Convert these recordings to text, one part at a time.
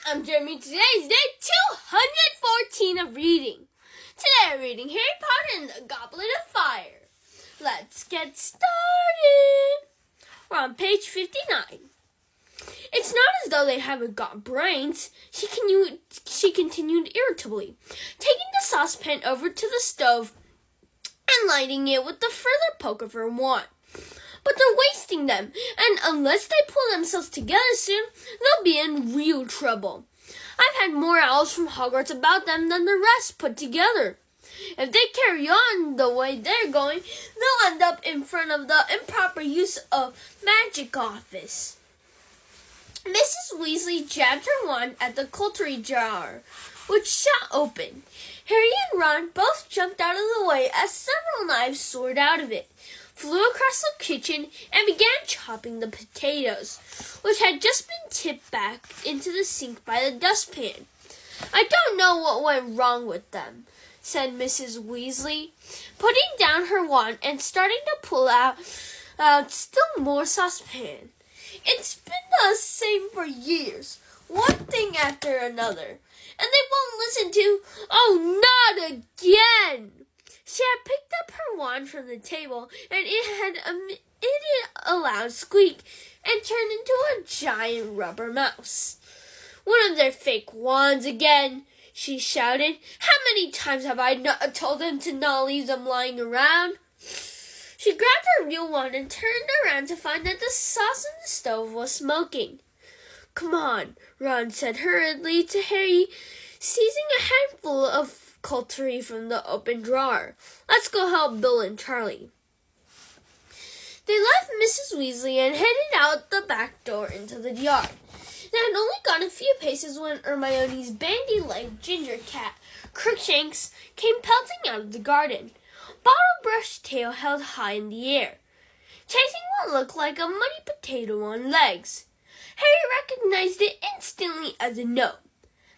I'm Jeremy. Today is day 214 of reading. Today I'm reading Harry Potter and the Goblet of Fire. Let's get started. We're on page 59. It's not as though they haven't got brains, she continued irritably, taking the saucepan over to the stove and lighting it with the further poke of her wand. But they're wasting them, and unless they pull themselves together soon, they'll be in real trouble. I've had more owls from Hogwarts about them than the rest put together. If they carry on the way they're going, they'll end up in front of the improper use of magic office. Mrs. Weasley jabbed her wand at the cutlery jar, which shot open. Harry and Ron both jumped out of the way as several knives soared out of it, flew across the kitchen, and began chopping the potatoes, which had just been tipped back into the sink by the dustpan. I don't know what went wrong with them, said Mrs. Weasley, putting down her wand and starting to pull out still more saucepan. It's been the same for years, one thing after another, and they won't listen to, oh, not again! She had picked up her wand from the table, and it had emitted a loud squeak and turned into a giant rubber mouse. One of their fake wands again, she shouted. How many times have I told them to not leave them lying around? She grabbed her real wand and turned around to find that the sauce in the stove was smoking. Come on, Ron said hurriedly to Harry, seizing a handful of cutlery from the open drawer. Let's go help Bill and Charlie. They left Mrs. Weasley and headed out the back door into the yard. They had only gone a few paces when Hermione's bandy-legged ginger cat, Crookshanks, came pelting out of the garden, bottle-brushed tail held high in the air, chasing what looked like a muddy potato on legs. Harry recognized it instantly as a gnome,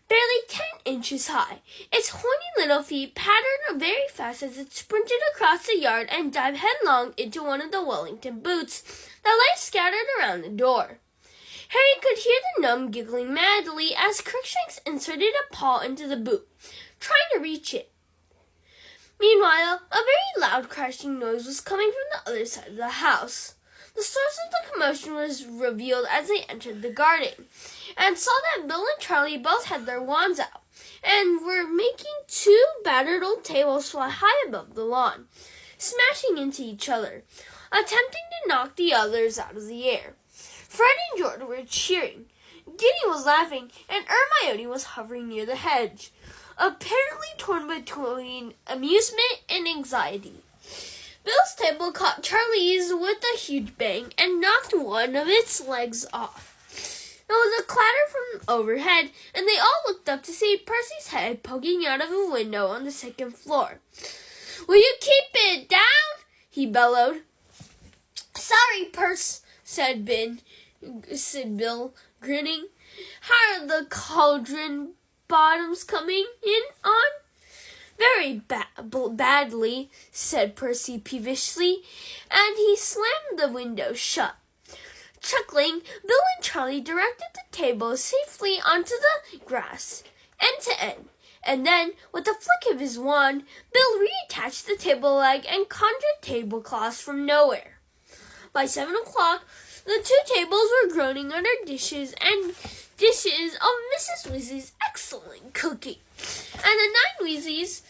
barely 10 inches high. Its horny little feet pattered very fast as it sprinted across the yard and dived headlong into one of the Wellington boots that lay scattered around the door. Harry could hear the gnome giggling madly as Crookshanks inserted a paw into the boot, trying to reach it. Meanwhile, a very loud crashing noise was coming from the other side of the house. The source of the commotion was revealed as they entered the garden, and saw that Bill and Charlie both had their wands out, and were making two battered old tables fly high above the lawn, smashing into each other, attempting to knock the others out of the air. Fred and George were cheering, Ginny was laughing, and Hermione was hovering near the hedge, apparently torn between amusement and anxiety. Bill's table caught Charlie's with a huge bang and knocked one of its legs off. There was a clatter from overhead, and they all looked up to see Percy's head poking out of a window on the second floor. Will you keep it down? He bellowed. Sorry, Percy, said Bill, grinning. How are the cauldron bottoms coming in on? Very badly, said Percy peevishly, and he slammed the window shut. Chuckling, Bill and Charlie directed the table safely onto the grass, end to end, and then, with a flick of his wand, Bill reattached the table leg and conjured tablecloths from nowhere. By 7 o'clock, the two tables were groaning under dishes of Mrs. Weasley's excellent cooking, and the 9 Weasleys,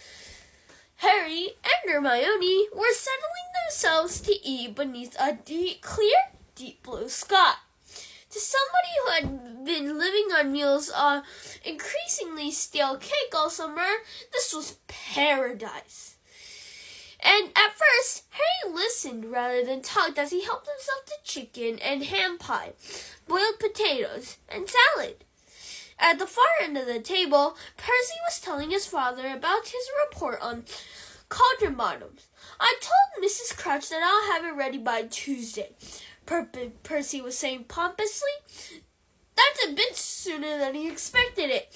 Harry and Hermione, were settling themselves to eat beneath a clear, deep blue sky. To somebody who had been living on meals on increasingly stale cake all summer, this was paradise. And at first, Harry listened rather than talked as he helped himself to chicken and ham pie, boiled potatoes, and salad. At the far end of the table, Percy was telling his father about his report on cauldron bottoms. I told Mrs. Crouch that I'll have it ready by Tuesday, Percy was saying pompously. That's a bit sooner than he expected it.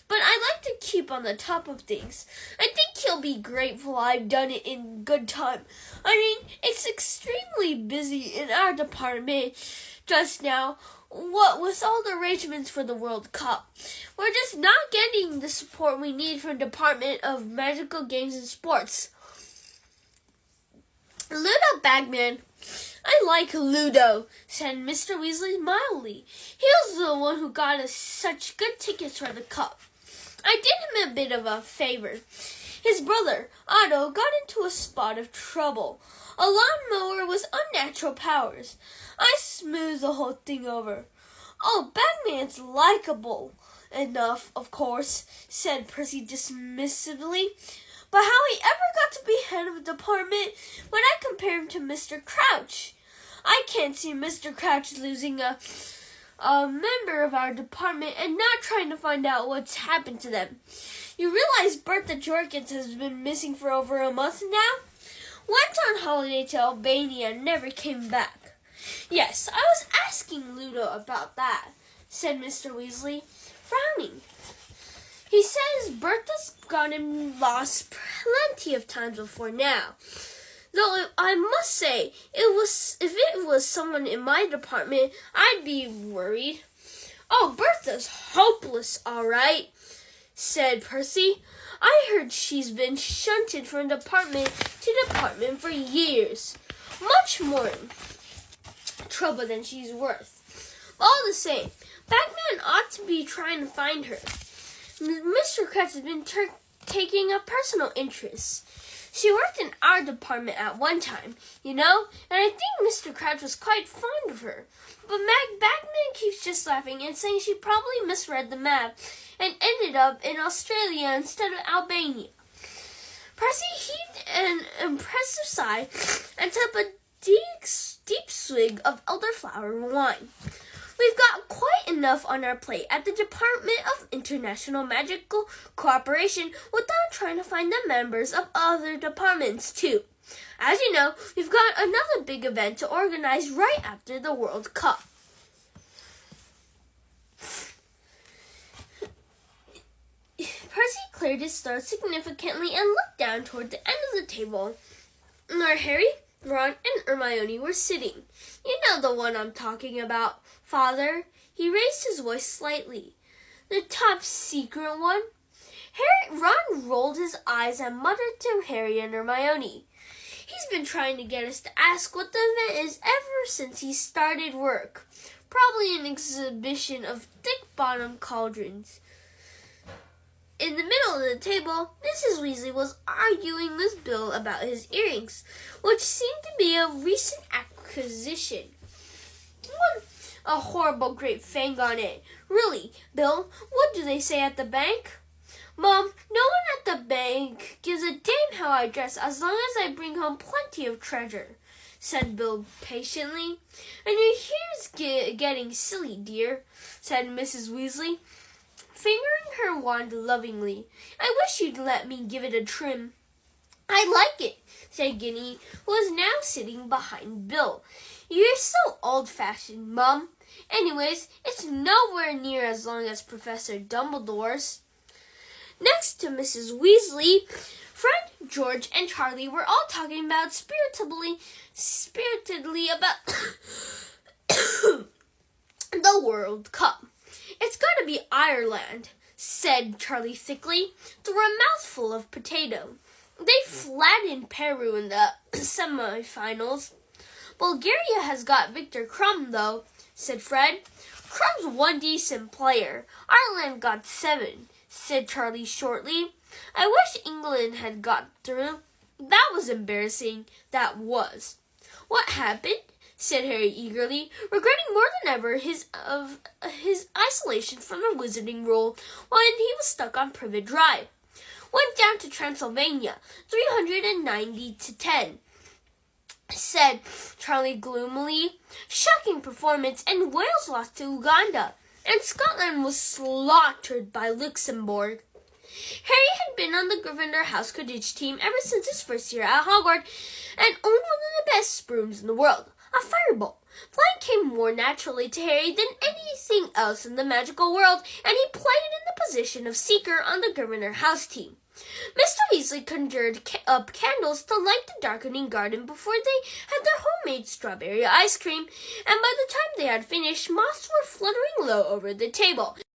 But I like to keep on the top of things. I think he'll be grateful I've done it in good time. I mean, it's extremely busy in our department just now, what with all the arrangements for the World Cup. We're just not getting the support we need from the Department of Magical Games and Sports. Ludo Bagman. I like Ludo, said Mr. Weasley mildly. He was the one who got us such good tickets for the cup. I did him a bit of a favor. His brother, Otto, got into a spot of trouble. A lawnmower with unnatural powers. I smoothed the whole thing over. Oh, Bagman's likable enough, of course, said Percy dismissively. But how he ever got to be head of the department when I compare him to Mr. Crouch? I can't see Mr. Crouch losing a member of our department and not trying to find out what's happened to them. You realize Bertha Jorkins has been missing for over a month now? Went on holiday to Albania and never came back. Yes, I was asking Ludo about that, said Mr. Weasley, frowning. He says Bertha's gotten lost plenty of times before now. Though I must say, if it was someone in my department, I'd be worried. Oh, Bertha's hopeless, all right, said Percy. I heard she's been shunted from department to department for years. Much more trouble than she's worth. All the same, Bagman ought to be trying to find her. Mr. Crouch has been taking a personal interest. She worked in our department at one time, you know, and I think Mr. Crouch was quite fond of her. But Bagman keeps just laughing and saying she probably misread the map and ended up in Australia instead of Albania. Percy heaved an impressive sigh and took a deep swig of elderflower wine. We've got quite enough on our plate at the Department of International Magical Cooperation without trying to find the members of other departments, too. As you know, we've got another big event to organize right after the World Cup. Percy cleared his throat significantly and looked down toward the end of the table where Harry, Ron, and Hermione were sitting. You know the one I'm talking about, Father. He raised his voice slightly. The top secret one? Ron rolled his eyes and muttered to Harry and Hermione. He's been trying to get us to ask what the event is ever since he started work. Probably an exhibition of thick-bottomed cauldrons. In the middle of the table, Mrs. Weasley was arguing with Bill about his earrings, which seemed to be a recent acquisition. What a horrible great fang on it. Really, Bill, what do they say at the bank? Mom, no one at the bank gives a damn how I dress as long as I bring home plenty of treasure, said Bill patiently. And your hair's getting silly, dear, said Mrs. Weasley, fingering her wand lovingly. I wish you'd let me give it a trim. I like it, said Ginny, who was now sitting behind Bill. You're so old-fashioned, Mum. Anyways, it's nowhere near as long as Professor Dumbledore's. Next to Mrs. Weasley, Fred, George, and Charlie were all talking about spiritedly about the World Cup. It's got to be Ireland, said Charlie thickly, through a mouthful of potato. They flattened Peru in the semifinals. Bulgaria has got Victor Crumb, though, said Fred. Crumb's one decent player. Ireland got 7, said Charlie shortly. I wish England had got through. That was embarrassing, that was. What happened? Said Harry eagerly, regretting more than ever his isolation from the wizarding rule when he was stuck on Privet Drive. Went down to Transylvania, 390-10, said Charlie gloomily. Shocking performance, and Wales lost to Uganda, and Scotland was slaughtered by Luxembourg. Harry had been on the Gryffindor House Quidditch team ever since his first year at Hogwarts, and owned one of the best brooms in the world, a fireball. Flying came more naturally to Harry than anything else in the magical world, and he played in the position of seeker on the Gryffindor House team. Mr. Weasley conjured up candles to light the darkening garden before they had their homemade strawberry ice cream, and by the time they had finished, moths were fluttering low over the table.